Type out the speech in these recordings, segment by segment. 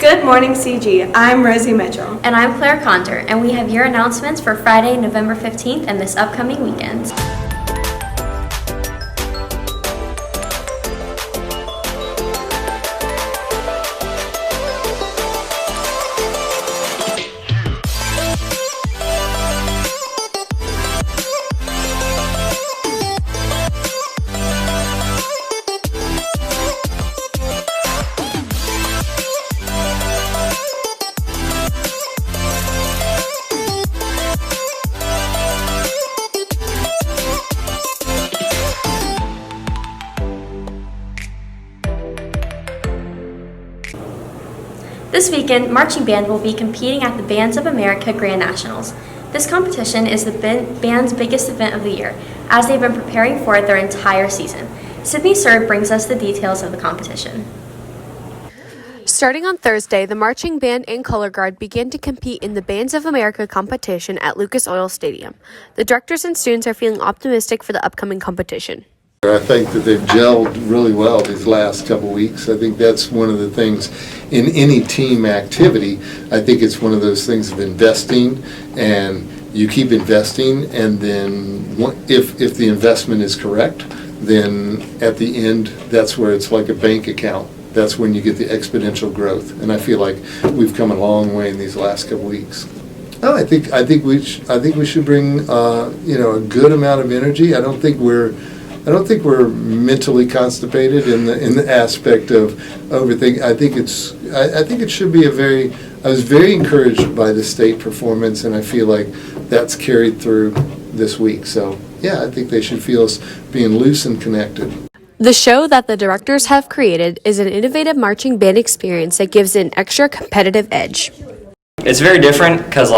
Good morning, CG. I'm Rosie Mitchell. And I'm Claire Conter, and we have your announcements for Friday, November 15th and this upcoming weekend. This weekend, Marching Band will be competing at the Bands of America Grand Nationals. This competition is the band's biggest event of the year, as they've been preparing for it their entire season. Sydney Surd brings us the details of the competition. Starting on Thursday, the Marching Band and Color Guard began to compete in the Bands of America competition at Lucas Oil Stadium. The directors and students are feeling optimistic for the upcoming competition. I think that they've gelled really well these last couple weeks. I think that's one of the things in any team activity. I think it's one of those things of investing, and you keep investing, and then if the investment is correct, then at the end, that's where it's like a bank account. That's when you get the exponential growth, and I feel like we've come a long way in these last couple weeks. Oh, I think we should bring a good amount of energy. I don't think we're mentally constipated in the aspect of overthinking. I think it should be I was very encouraged by the state performance, and I feel like that's carried through this week. So yeah, I think they should feel us being loose and connected. The show that the directors have created is an innovative marching band experience that gives it an extra competitive edge. It's very different because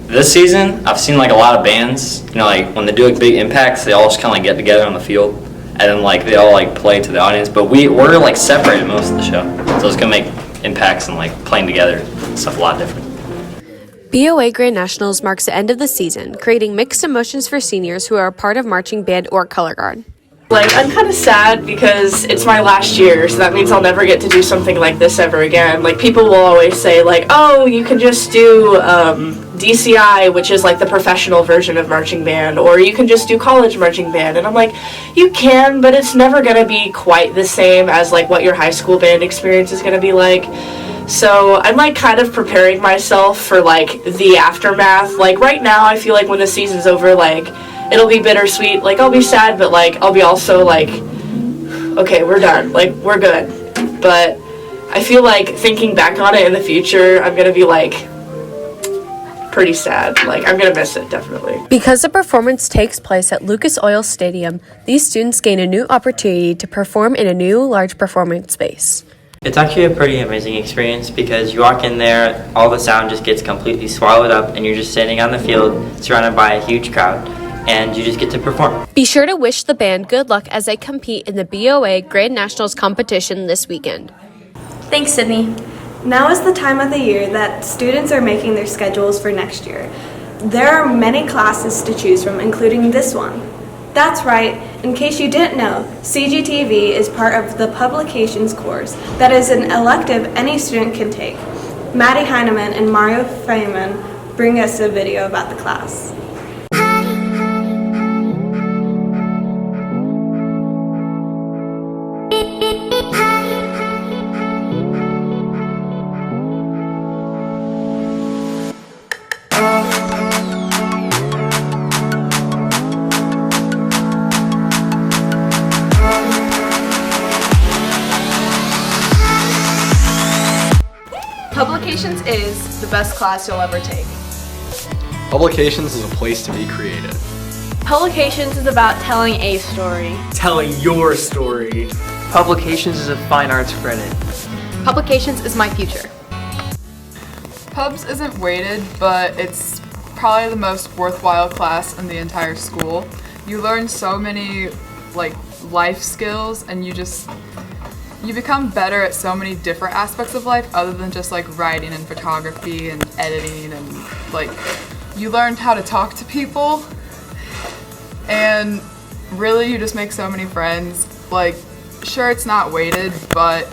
this season, I've seen a lot of bands, when they do big impacts, they all just kind of get together on the field, and then they all play to the audience. But we're separated most of the show, so it's gonna make impacts and playing together and stuff a lot different. BOA Grand Nationals marks the end of the season, creating mixed emotions for seniors who are a part of marching band or color guard. I'm kind of sad because it's my last year, so that means I'll never get to do something like this ever again. People will always say, oh, you can just do DCI, which is the professional version of marching band, or you can just do college marching band. And I'm like, you can, but it's never going to be quite the same as what your high school band experience is going to be like. So I'm kind of preparing myself for the aftermath. Right now, I feel when the season's over, it'll be bittersweet. I'll be sad, but I'll be also okay, we're done. We're good. But I feel thinking back on it in the future, I'm gonna be pretty sad. I'm gonna miss it, definitely. Because the performance takes place at Lucas Oil Stadium, these students gain a new opportunity to perform in a new large performance space. It's actually a pretty amazing experience because you walk in there, all the sound just gets completely swallowed up, and you're just standing on the field surrounded by a huge crowd, and you just get to perform. Be sure to wish the band good luck as they compete in the BOA Grand Nationals competition this weekend. Thanks, Sydney. Now is the time of the year that students are making their schedules for next year. There are many classes to choose from, including this one. That's right, in case you didn't know, CGTV is part of the Publications course that is an elective any student can take. Maddie Heineman and Mario Feynman bring us a video about the class. Publications is the best class you'll ever take. Publications is a place to be creative. Publications is about telling a story. Telling your story. Publications is a fine arts credit. Publications is my future. Pubs isn't weighted, but it's probably the most worthwhile class in the entire school. You learn so many life skills, and you become better at so many different aspects of life other than just writing and photography and editing, and you learned how to talk to people, and really you just make so many friends. Sure, it's not weighted, but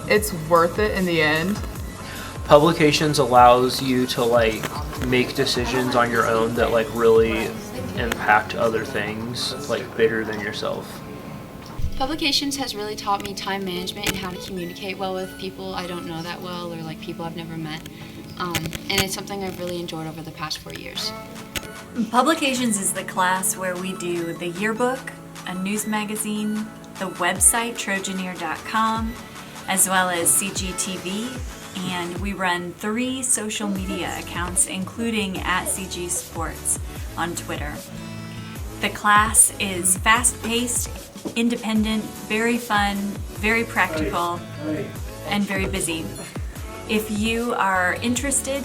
it's worth it in the end. Publications allows you to make decisions on your own that really impact other things bigger than yourself. Publications has really taught me time management and how to communicate well with people I don't know that well or people I've never met. And it's something I've really enjoyed over the past 4 years. Publications is the class where we do the yearbook, a news magazine, the website trojaneer.com, as well as CGTV, and we run 3 social media accounts, including @CG Sports on Twitter. The class is fast-paced, independent, very fun, very practical, and very busy. If you are interested,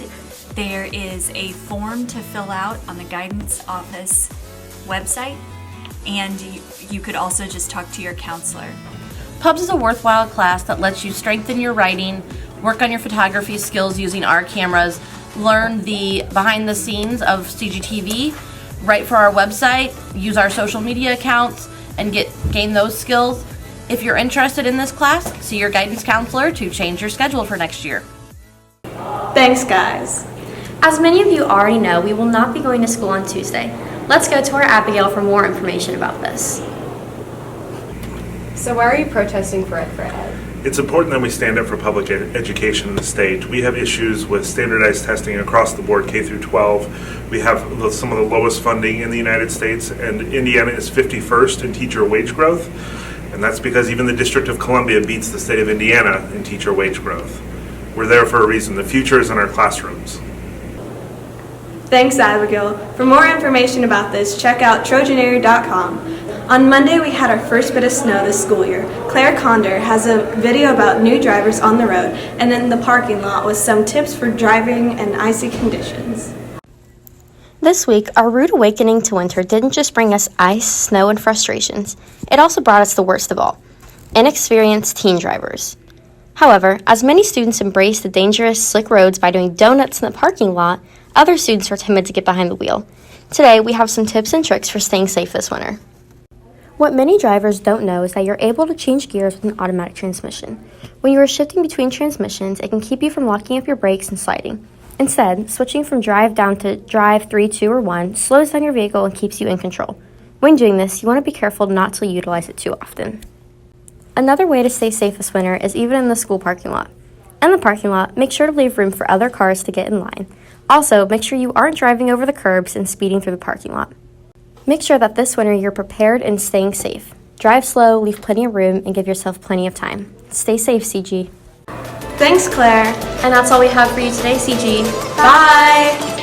there is a form to fill out on the guidance office website, and you could also just talk to your counselor. Pubs is a worthwhile class that lets you strengthen your writing, work on your photography skills using our cameras, learn the behind the scenes of CGTV, write for our website, use our social media accounts, and gain those skills. If you're interested in this class, see your guidance counselor to change your schedule for next year. Thanks, guys. As many of you already know, we will not be going to school on Tuesday. Let's go to our Abigail for more information about this. So why are you protesting for Ed for Ed? It's important that we stand up for public education in the state. We have issues with standardized testing across the board, K through 12. We have some of the lowest funding in the United States, and Indiana is 51st in teacher wage growth. And that's because even the District of Columbia beats the state of Indiana in teacher wage growth. We're there for a reason. The future is in our classrooms. Thanks, Abigail. For more information about this, check out trojaneer.com. On Monday, we had our first bit of snow this school year. Claire Condor has a video about new drivers on the road and in the parking lot with some tips for driving in icy conditions. This week, our rude awakening to winter didn't just bring us ice, snow, and frustrations. It also brought us the worst of all, inexperienced teen drivers. However, as many students embrace the dangerous, slick roads by doing donuts in the parking lot, other students are timid to get behind the wheel. Today, we have some tips and tricks for staying safe this winter. What many drivers don't know is that you're able to change gears with an automatic transmission. When you are shifting between transmissions, it can keep you from locking up your brakes and sliding. Instead, switching from drive down to drive 3, 2, or 1 slows down your vehicle and keeps you in control. When doing this, you want to be careful not to utilize it too often. Another way to stay safe this winter is even in the school parking lot. In the parking lot, make sure to leave room for other cars to get in line. Also, make sure you aren't driving over the curbs and speeding through the parking lot. Make sure that this winter you're prepared and staying safe. Drive slow, leave plenty of room, and give yourself plenty of time. Stay safe, CG. Thanks, Claire. And that's all we have for you today, CG. Bye.